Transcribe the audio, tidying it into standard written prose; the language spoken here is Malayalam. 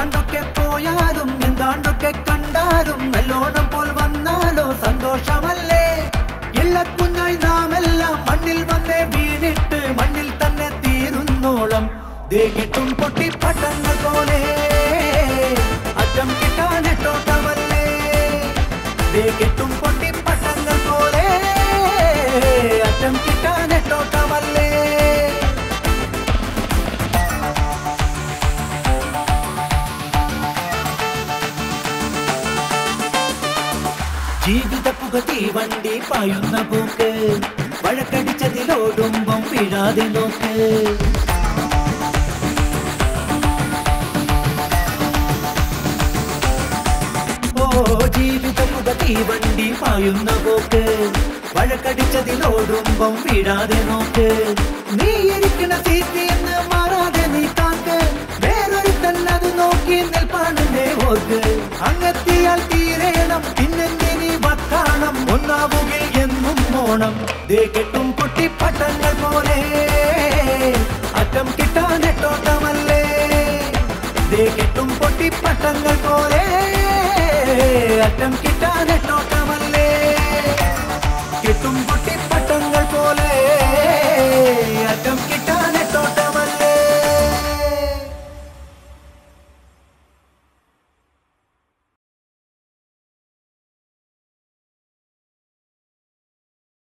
എങ്ങാണ്ടൊക്കെ പോയാലും എന്താണ്ടൊക്കെ കണ്ടാലും നല്ലോണം പോൽ വന്നാലോ സന്തോഷമല്ലേ ഇല്ലക്കുഞ്ഞായി നാമെല്ലാം മണ്ണിൽ വന്നേ വീണിട്ട് മണ്ണിൽ തന്നെ തീരുന്നോളം ദേ കിട്ടും പൊട്ടിപ്പട്ടങ്ങൾ പോലെ അറ്റം കിട്ടാനെട്ടോട്ടമല്ലേ ദേ കിട്ടും പൊട്ടിപ്പട്ടങ്ങൾ പോലെ അറ്റം കിട്ടാനെട്ടോട്ടമല്ലേ ജീവിത പുകത്തി വണ്ടി പായുന്ന പോക്ക് വഴക്കടിച്ചതിലോടുമ്പം വീഴാതെ നോക്ക് ഓ ജീവിത പുകത്തി വണ്ടി പായുന്ന പോക്ക് വഴക്കടിച്ചതിലോടുമ്പം വീഴാതെ നോക്ക് നീ ഇരിക്കുന്ന സീറ്റിൽ നിന്ന് മാറാതെ നീ കാക്ക് വേറൊരു തന്നെ അത് നോക്കി നിൽപ്പാണെന്നേ ഓർക്ക് അങ്ങെത്തിയാൽ തീരേണം പിന്നെ വക്കാണം ഒന്നാവുകിൽ എന്നും ഓണം ദേ കെട്ടും പൊട്ടിപ്പട്ടങ്ങൾ പോലെ അറ്റം കിട്ടാനെട്ടോട്ടമല്ലേ ദേ കെട്ടും പൊട്ടിപ്പട്ടങ്ങൾ പോലെ അറ്റം കിട്ടാനെട്ടോട്ടമല്ലേ കെട്ടും പൊട്ടിപ്പട്ടങ്ങൾ പോലെ അറ്റം കിട്ടാൻ